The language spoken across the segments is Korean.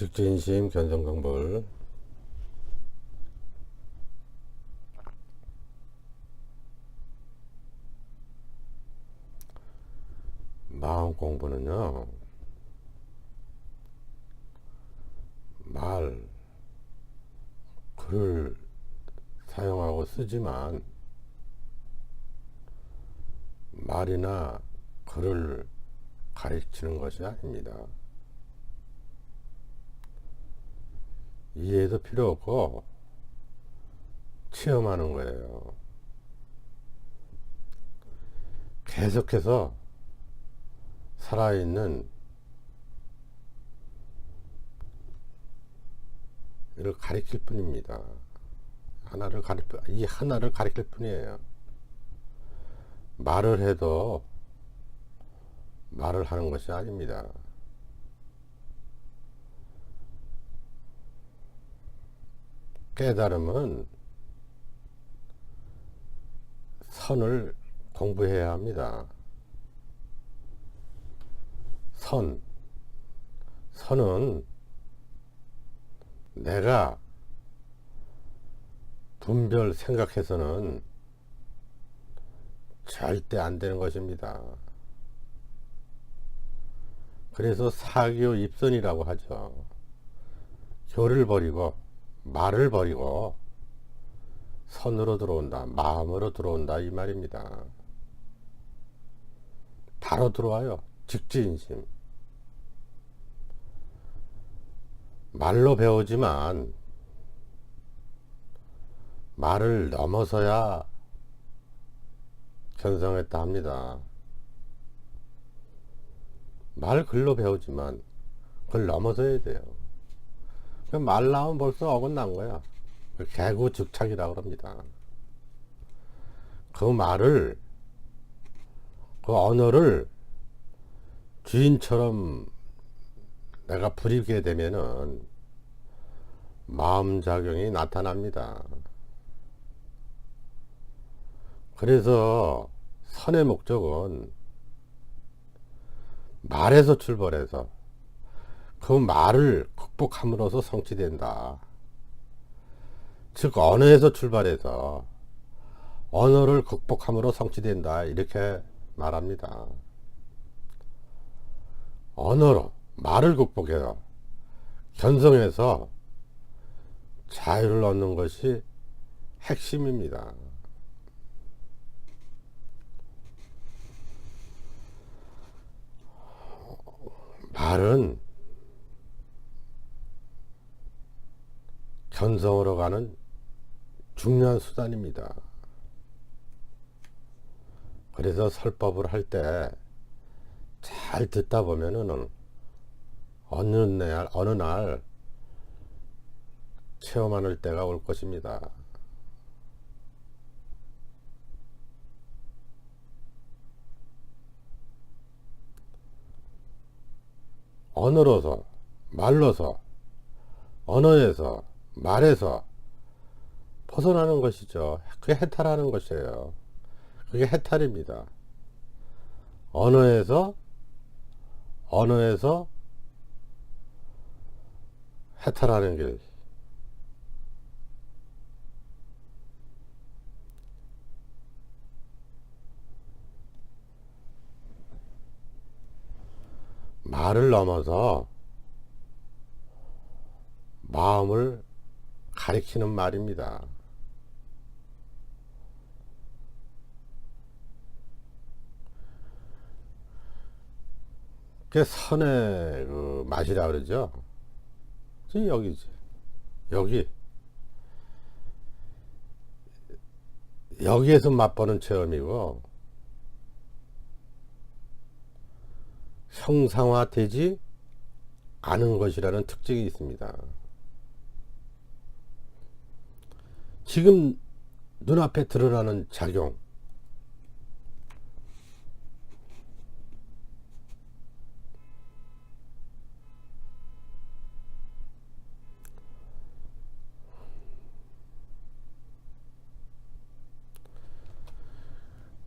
직진심 견성공불 마음 공부는요, 글을 사용하고 쓰지만 말이나 글을 가르치는 것이 아닙니다. 이해도 필요 없고 체험하는 거예요. 계속해서 살아있는 이를 가리킬 뿐입니다. 이 하나를 가리킬 뿐이에요. 말을 해도 말을 하는 것이 아닙니다. 깨달음은 선을 공부해야 합니다. 선은 내가 분별 생각해서는 절대 안 되는 것입니다. 그래서 사교 입선이라고 하죠. 교를 버리고 말을 버리고 선으로 들어온다, 마음으로 들어온다, 이 말입니다. 바로 들어와요. 직지인심. 말로 배우지만 말을 넘어서야 견성했다 합니다. 말 글로 배우지만 그걸 넘어서야 돼요. 말 나오면 벌써 어긋난 거야. 개구즉착이라고 합니다. 그 말을, 그 언어를 주인처럼 내가 부리게 되면은 마음작용이 나타납니다. 그래서 선의 목적은 말에서 출발해서 그 말을 극복함으로써 성취된다. 즉 언어에서 출발해서 언어를 극복함으로 성취된다, 이렇게 말합니다. 언어로 말을 극복해서 견성해서 자유를 얻는 것이 핵심입니다. 말은 견성으로 가는 중요한 수단입니다. 그래서 설법을 할 때 잘 듣다 보면은 어느 날 체험하는 때가 올 것입니다. 언어로서, 말로서, 언어에서, 말에서 벗어나는 것이죠. 그게 해탈하는 것이에요. 그게 해탈입니다. 언어에서 해탈하는 길. 말을 넘어서 마음을 가리키는 말입니다. 그게 선의 그 맛이라 그러죠. 여기지. 여기에서 맛보는 체험이고, 형상화되지 않은 것이라는 특징이 있습니다. 지금 눈앞에 드러나는 작용,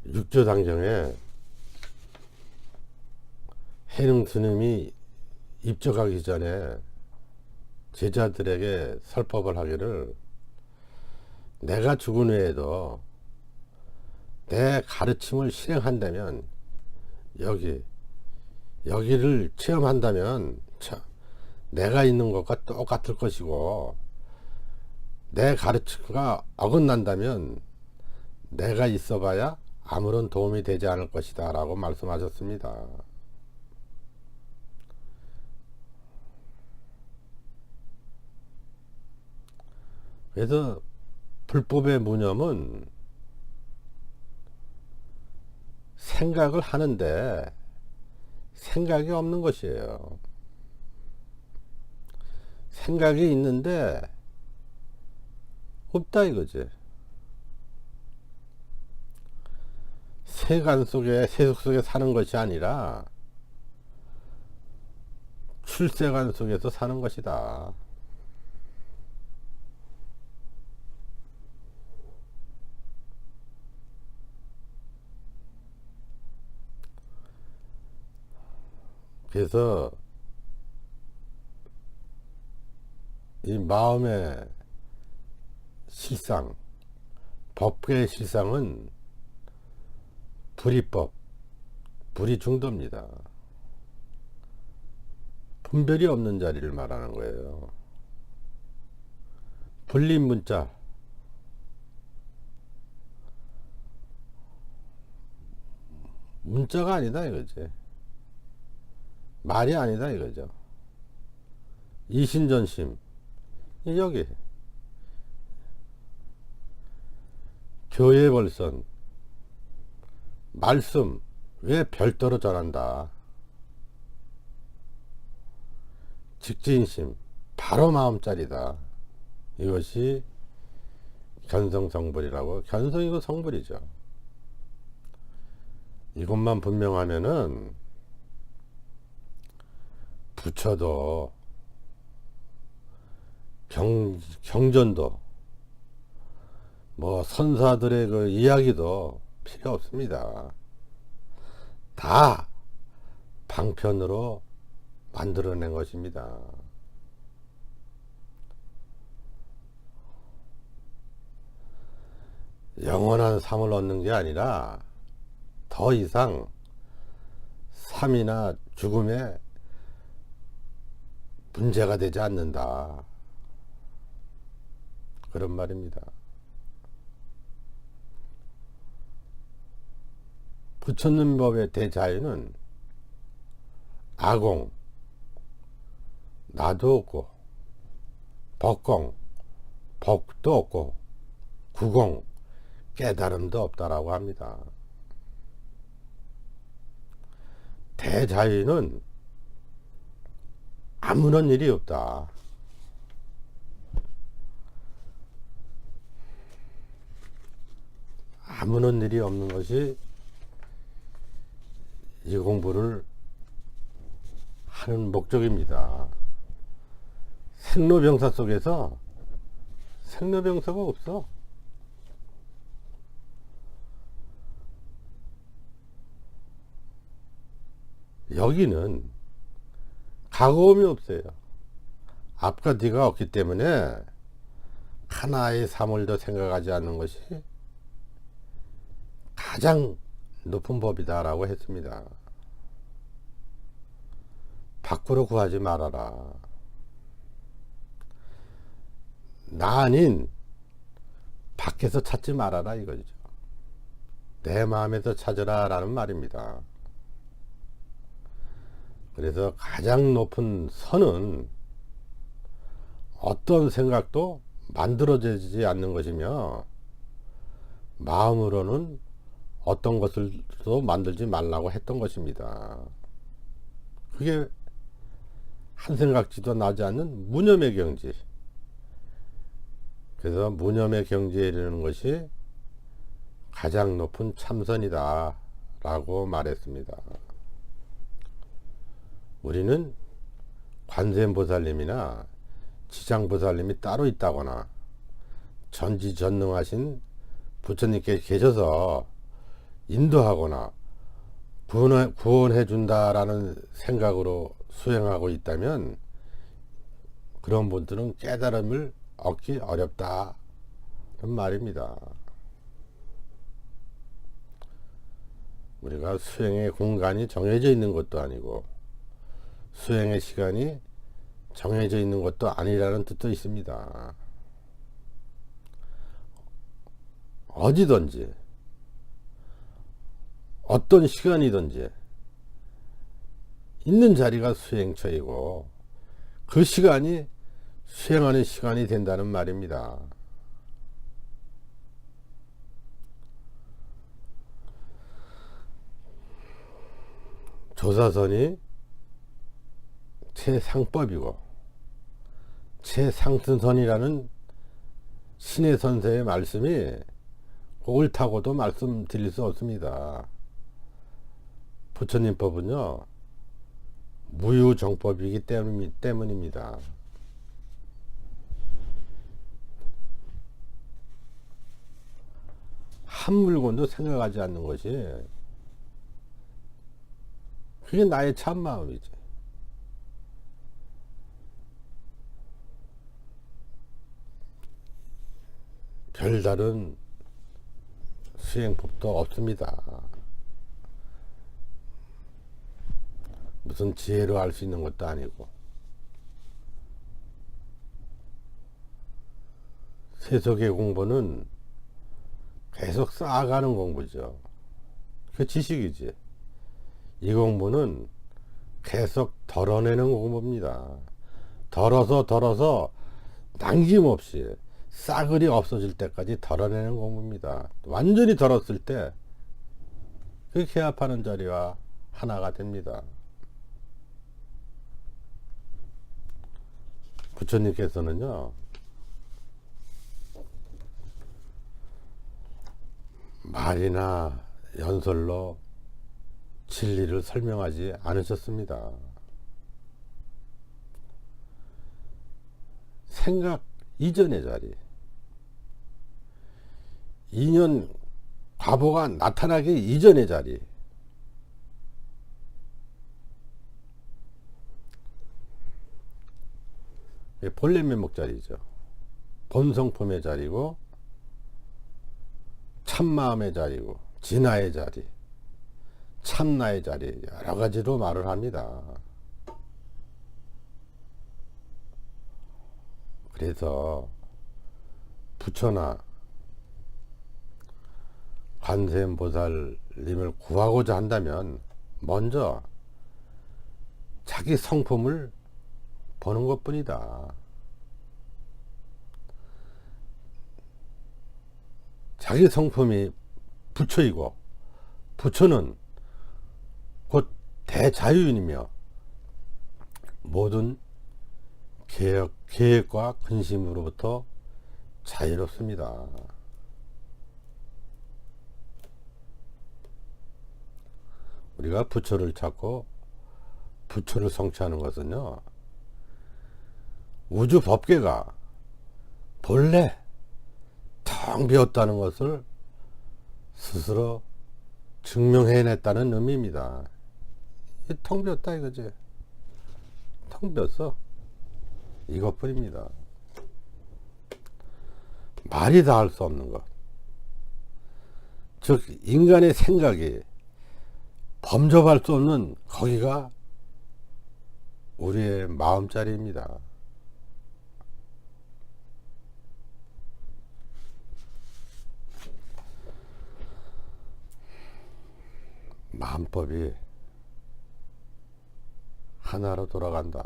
육조당정에 해능 스님이 입적하기 전에 제자들에게 설법을 하기를, 내가 죽은 후에도 내 가르침을 실행한다면, 여기를 체험한다면 내가 있는 것과 똑같을 것이고, 내 가르침과 어긋난다면 내가 있어봐야 아무런 도움이 되지 않을 것이다 라고 말씀하셨습니다. 그래서 불법의 무념은 생각을 하는데 생각이 없는 것이에요. 생각이 있는데 없다 이거지. 세간 속에, 세속 속에 사는 것이 아니라 출세간 속에서 사는 것이다. 그래서 이 마음의 실상, 법계의 실상은 불이법, 불이 중도입니다. 분별이 없는 자리를 말하는 거예요. 불린 문자, 문자가 아니다 이거지. 말이 아니다 이거죠. 이신전심, 여기 교회벌선, 말씀 왜 별도로 전한다. 직진심, 바로 마음짜리다. 이것이 견성성불이라고. 견성이고 성불이죠. 이것만 분명하면은 부처도 경전도 뭐 선사들의 그 이야기도 필요 없습니다. 다 방편으로 만들어낸 것입니다. 영원한 삶을 얻는 게 아니라 더 이상 삶이나 죽음에 문제가 되지 않는다. 그런 말입니다. 부처님 법의 대자유는 아공, 나도 없고, 법공, 법도 없고, 구공, 깨달음도 없다라고 합니다. 대자유는 아무런 일이 없다. 아무런 일이 없는 것이 이 공부를 하는 목적입니다. 생로병사 속에서 생로병사가 없어. 여기는 가거움이 없어요. 앞과 뒤가 없기 때문에 하나의 삶을 더 생각하지 않는 것이 가장 높은 법이다 라고 했습니다. 밖으로 구하지 말아라. 나 아닌 밖에서 찾지 말아라 이거죠. 내 마음에서 찾으라 라는 말입니다. 그래서 가장 높은 선은 어떤 생각도 만들어지지 않는 것이며, 마음으로는 어떤 것을도 만들지 말라고 했던 것입니다. 그게 한 생각지도 나지 않는 무념의 경지. 그래서 무념의 경지에 이르는 것이 가장 높은 참선이다 라고 말했습니다. 우리는 관세음보살님이나 지장보살님이 따로 있다거나 전지전능하신 부처님께 계셔서 인도하거나 구원해 준다라는 생각으로 수행하고 있다면 그런 분들은 깨달음을 얻기 어렵다 그런 말입니다. 우리가 수행의 공간이 정해져 있는 것도 아니고 수행의 시간이 정해져 있는 것도 아니라는 뜻도 있습니다. 어디든지 어떤 시간이든지 있는 자리가 수행처이고 그 시간이 수행하는 시간이 된다는 말입니다. 조사선이 최상법이고 최상승선이라는 신의 선생의 말씀이 옳다고도 말씀드릴 수 없습니다. 부처님 법은요 무유정법이기 때문입니다. 한 물건도 생각하지 않는 것이 그게 나의 참마음이지. 별다른 수행법도 없습니다. 무슨 지혜로 알 수 있는 것도 아니고 세속의 공부는 계속 쌓아가는 공부죠. 그 지식이지. 이 공부는 계속 덜어내는 공부입니다. 덜어서 남김없이 싸그리 없어질 때까지 덜어내는 공부입니다. 완전히 덜었을 때 그 개합하는 자리와 하나가 됩니다. 부처님께서는요 말이나 연설로 진리를 설명하지 않으셨습니다. 생각 이전의 자리, 인연 과보가 나타나기 이전의 자리, 본래 면목 자리죠. 본성품의 자리고 참마음의 자리고 진화의 자리, 참나의 자리, 여러 가지로 말을 합니다. 그래서 부처나 관세음보살님을 구하고자 한다면 먼저 자기 성품을 보는 것뿐이다. 자기 성품이 부처이고 부처는 곧 대자유인이며 모든 계획과 근심으로부터 자유롭습니다. 우리가 부처를 찾고 부처를 성취하는 것은요 우주 법계가 본래 텅 비었다는 것을 스스로 증명해냈다는 의미입니다. 텅 비었다 이거지. 텅 비었어. 이것뿐입니다. 말이 다 할 수 없는 것. 즉 인간의 생각이 범접할 수 없는 거기가 우리의 마음자리입니다. 마음법이 하나로 돌아간다.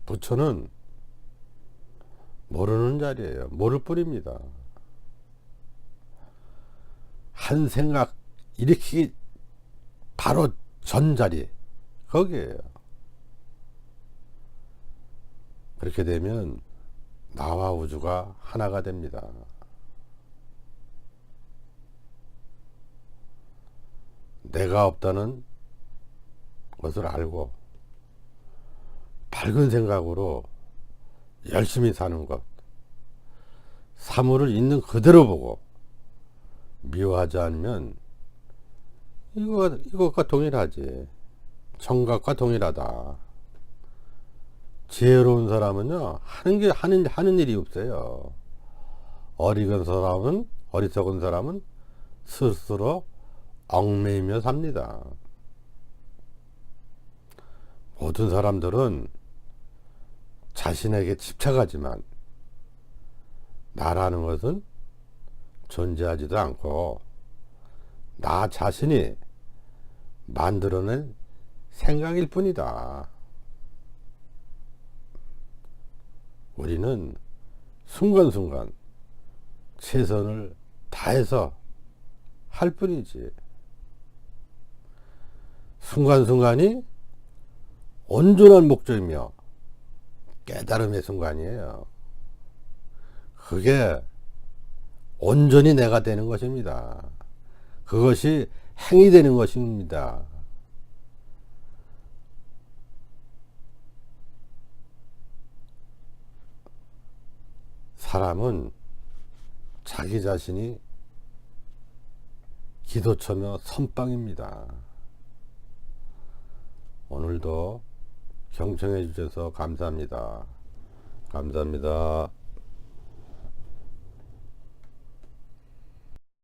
부처는 모르는 자리예요. 모를 뿐입니다. 한 생각 일으키기 바로 전 자리 거기에요. 그렇게 되면 나와 우주가 하나가 됩니다. 내가 없다는 것을 알고 밝은 생각으로 열심히 사는 것, 사물을 있는 그대로 보고 미워하지 않으면 이것과 동일하지. 청각과 동일하다. 지혜로운 사람은요, 하는 일이 없어요. 어리석은 사람은 스스로 얽매이며 삽니다. 모든 사람들은 자신에게 집착하지만 나라는 것은 존재하지도 않고 나 자신이 만들어낸 생각일 뿐이다. 우리는 순간순간 최선을 다해서 할 뿐이지. 순간순간이 온전한 목적이며 깨달음의 순간이에요. 그게 온전히 내가 되는 것입니다. 그것이 행이 되는 것입니다. 사람은 자기 자신이 기도처며 선빵입니다. 오늘도 경청해 주셔서 감사합니다. 감사합니다.